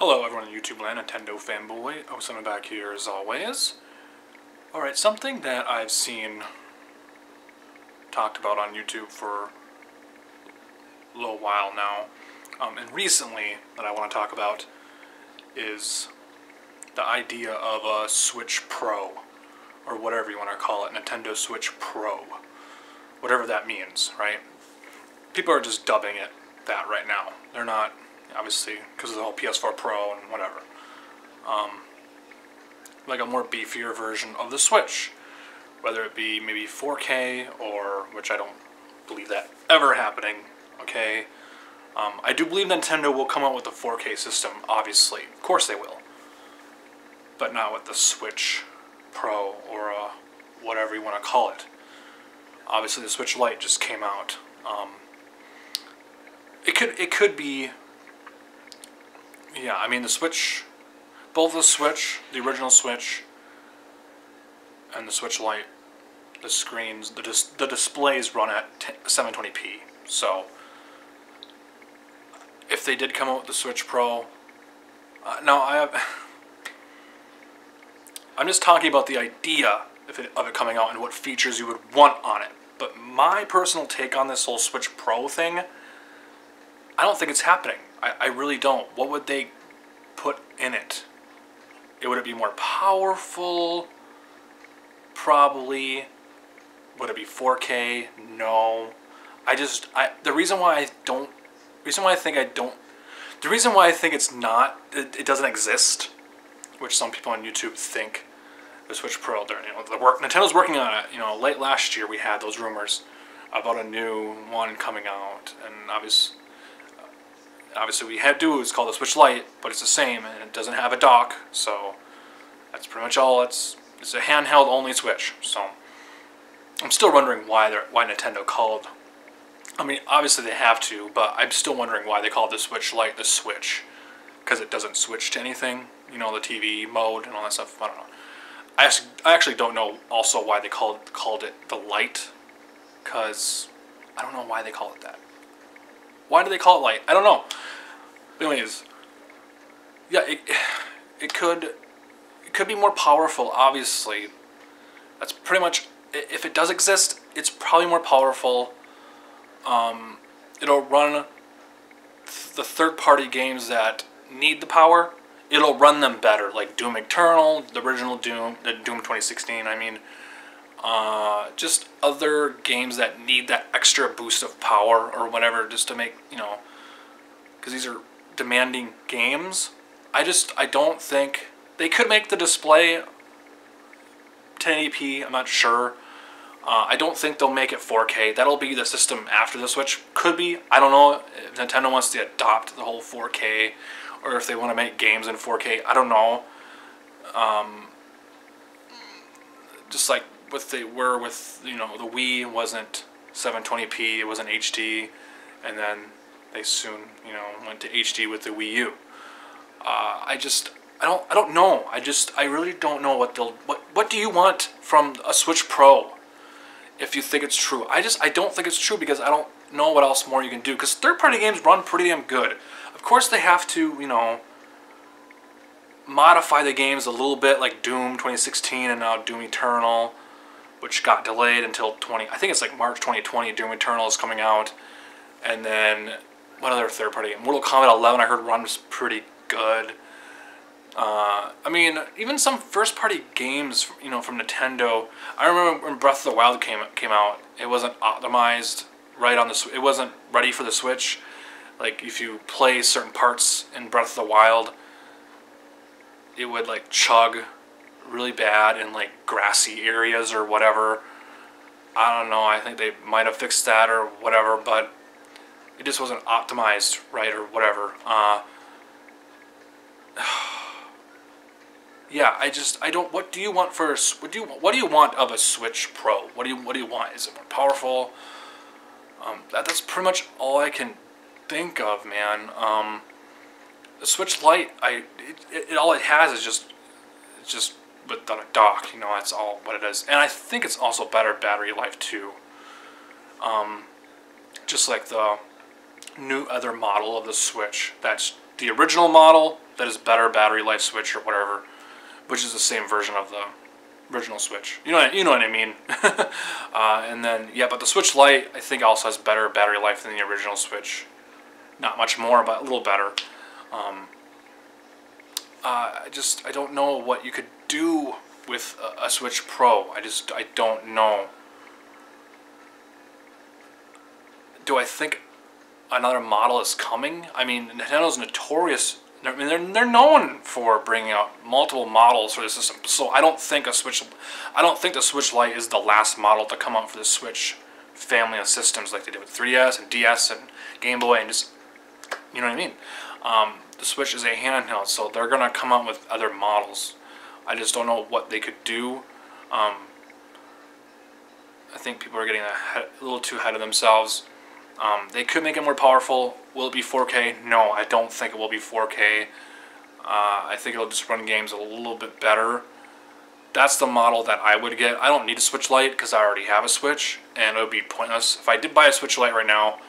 Hello everyone in YouTube land, Nintendo fanboy. I'm back here as always. Alright, something that I've seen talked about on YouTube for a little while now, and recently that I want to talk about is the idea of a Switch Pro, or whatever you want to call it, Nintendo Switch Pro. Whatever that means, right? People are just dubbing it that right now. They're not, obviously, because of the whole PS4 Pro and whatever. Like a more beefier version of the Switch. Whether it be maybe 4K, or, which I don't believe that ever happening, okay? I do believe Nintendo will come out with a 4K system, obviously. Of course they will. But not with the Switch Pro, or whatever you want to call it. Obviously the Switch Lite just came out. It could be, yeah, I mean the Switch, both the Switch, the original Switch, and the Switch Lite, the screens, the displays run at 720p, so if they did come out with the Switch Pro, I'm just talking about the idea of it coming out and what features you would want on it, but my personal take on this whole Switch Pro thing, I don't think it's happening. I really don't. What would they put in it? Would it be more powerful? Probably. Would it be 4K? No. The reason why I think it's not, it doesn't exist, which some people on YouTube think the Switch Pro, Nintendo's working on it. You know, late last year we had those rumors about a new one coming out, and obviously we it's called the Switch Lite, but it's the same, and it doesn't have a dock, so that's pretty much all. It's a handheld only Switch. So I'm still wondering why Nintendo called. I mean, obviously they have to, but I'm still wondering why they called the Switch Lite the Switch, because it doesn't switch to anything. You know, the TV mode and all that stuff. I don't know. I actually don't know also why they called it the Lite, because I don't know why they call it that. Why do they call it Lite? I don't know. But anyways, yeah, it could be more powerful, obviously. That's pretty much, if it does exist, it's probably more powerful. It'll run the third-party games that need the power. It'll run them better, like Doom Eternal, the original Doom, the Doom 2016, I mean. Just other games that need that extra boost of power or whatever, just to make, you know, because these are demanding games. I don't think they could make the display 1080p. I'm not sure. I don't think they'll make it 4K. That'll be the system after the Switch. Could be. I don't know if Nintendo wants to adopt the whole 4K, or if they want to make games in 4K. I don't know. Just like with you know, the Wii wasn't 720p, it wasn't HD, and then they soon, you know, went to HD with the Wii U. I don't know. I really don't know what do you want from a Switch Pro if you think it's true. I don't think it's true, because I don't know what else more you can do, because third-party games run pretty damn good. Of course they have to, you know, modify the games a little bit, like Doom 2016 and now Doom Eternal, which got delayed until I think it's like March 2020, Doom Eternal is coming out. And then, what other third-party game? Mortal Kombat 11 I heard runs pretty good. I mean, even some first-party games, you know, from Nintendo. I remember when Breath of the Wild came out, it wasn't optimized right on it wasn't ready for the Switch. Like, if you play certain parts in Breath of the Wild, it would, like, chug really bad in, like, grassy areas or whatever. I don't know, I think they might have fixed that or whatever, but it just wasn't optimized right or whatever. Yeah, I don't, what do you want of a Switch Pro? What do you want? Is it more powerful? That's pretty much all I can think of, man. The Switch Lite, all it has is just with the dock, you know, that's all what it is. And I think it's also better battery life too. Just like the new other model of the Switch. That's the original model, that is better battery life Switch or whatever, which is the same version of the original Switch. You know what I mean. And then yeah, but the Switch Lite I think also has better battery life than the original Switch. Not much more, but a little better. I don't know what you could do with a Switch Pro. I don't know. Do I think another model is coming? I mean, Nintendo's notorious. I mean, they're known for bringing out multiple models for the system. So I don't think the Switch Lite is the last model to come out for the Switch family of systems like they did with 3DS and DS and Game Boy and just, you know what I mean. The Switch is a handheld, so they're gonna come out with other models. I just don't know what they could do. I think people are getting a little too ahead of themselves. They could make it more powerful. Will it be 4K? No, I don't think it will be 4K. I think it'll just run games a little bit better. That's the model that I would get. I don't need a Switch Lite because I already have a Switch, and it would be pointless. If I did buy a Switch Lite right now,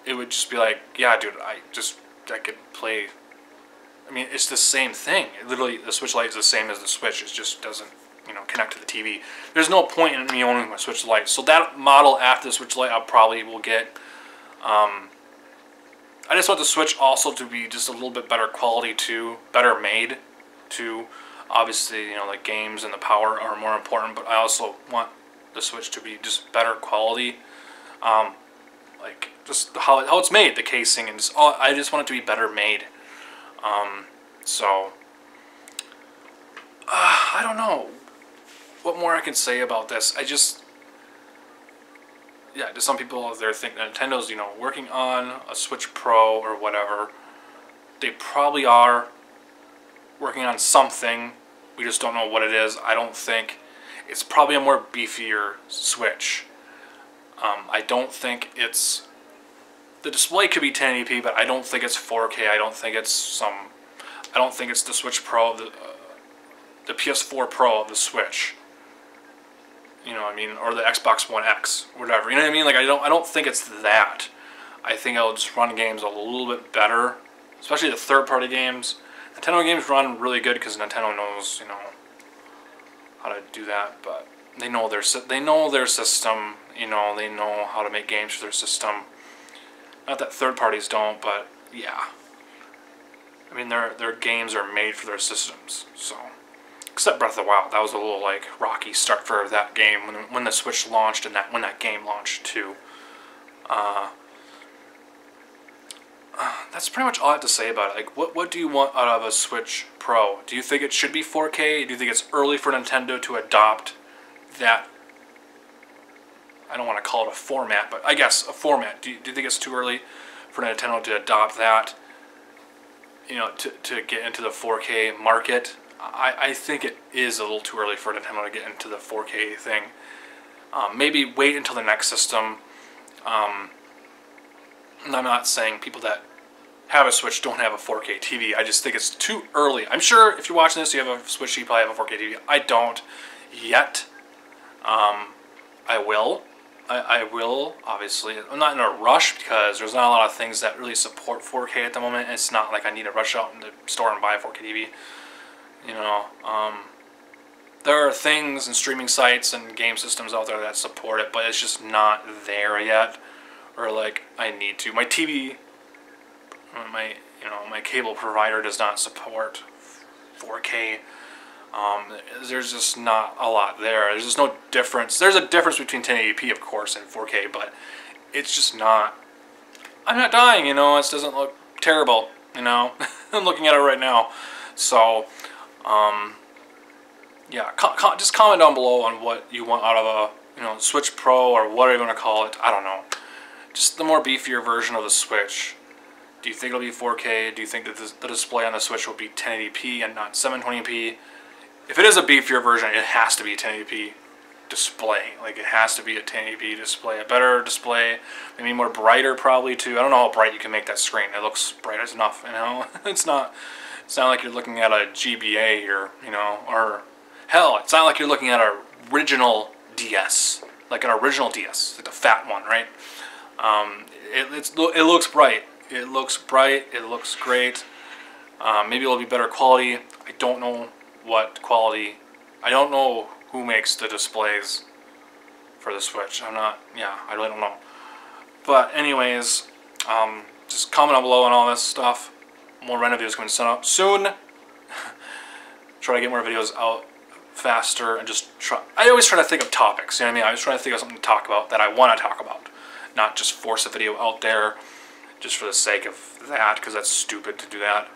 it would just be like, yeah, dude, I could play. I mean, it's the same thing. Literally, the Switch Lite is the same as the Switch. It just doesn't, connect to the TV. There's no point in me owning my Switch Lite. So that model after the Switch Lite, I probably will get. I just want the Switch also to be just a little bit better quality too, better made too. Obviously, the games and the power are more important, but I also want the Switch to be just better quality. Like just how it's made, the casing, and just I just want it to be better made. So I don't know what more I can say about this. To some people out there think that Nintendo's working on a Switch Pro or whatever. They probably are working on something. We just don't know what it is. I don't think it's probably a more beefier Switch. I don't think it's the display could be 1080p, but I don't think it's 4K. I don't think it's the Switch Pro, the PS4 Pro of the Switch. You know what I mean, or the Xbox One X, whatever. You know what I mean? Like I don't think it's that. I think it'll just run games a little bit better, especially the third-party games. Nintendo games run really good because Nintendo knows, how to do that. But they know their system. They know how to make games for their system. Not that third parties don't, but yeah. I mean, their games are made for their systems. So, except Breath of the Wild, that was a little rocky start for that game when the Switch launched and when that game launched too. That's pretty much all I have to say about it. What do you want out of a Switch Pro? Do you think it should be 4K? Do you think it's early for Nintendo to adopt that? I don't want to call it a format, but I guess a format. Do you think it's too early for Nintendo to adopt that? To get into the 4K market? I think it is a little too early for Nintendo to get into the 4K thing. Maybe wait until the next system. And I'm not saying people that have a Switch don't have a 4K TV. I just think it's too early. I'm sure if you're watching this, you have a Switch, you probably have a 4K TV. I don't yet. I will. I will, obviously. I'm not in a rush because there's not a lot of things that really support 4K at the moment. It's not like I need to rush out in the store and buy a 4K TV. There are things and streaming sites and game systems out there that support it, but it's just not there yet. Or I need to. My TV, my cable provider does not support 4K. There's just not a lot there. There's just no difference. There's a difference between 1080p, of course, and 4K, but it's just not. I'm not dying, it doesn't look terrible, I'm looking at it right now. So, yeah, just comment down below on what you want out of a, Switch Pro or whatever you want to call it. I don't know. Just the more beefier version of the Switch. Do you think it'll be 4K? Do you think that the display on the Switch will be 1080p and not 720p? If it is a beefier version, it has to be a 1080p display. It has to be a 1080p display. A better display, maybe more brighter probably too. I don't know how bright you can make that screen. It looks bright as enough, It's not like you're looking at a GBA here, or hell, it's not like you're looking at an original DS. Like an original DS, like the fat one, right? It looks bright. It looks bright. It looks great. Maybe it'll be better quality. I don't know what quality. I don't know who makes the displays for the Switch. I really don't know. But anyways, just comment down below on all this stuff. More render videos coming soon. Try to get more videos out faster and just try. I always try to think of topics. You know what I mean? I always try to think of something to talk about that I want to talk about, not just force a video out there just for the sake of that, because that's stupid to do that.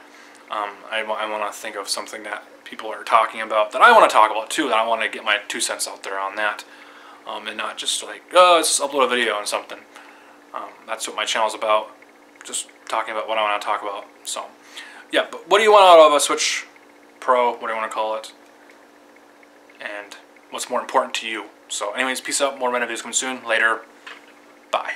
I want to think of something that people are talking about that I want to talk about too. That I want to get my 2 cents out there on that, and not just like, oh, let's upload a video on something. That's what my channel's about. Just talking about what I want to talk about. So, yeah. But what do you want out of a Switch Pro? What do you want to call it? And what's more important to you? So, anyways, peace out. More render videos coming soon. Later. Bye.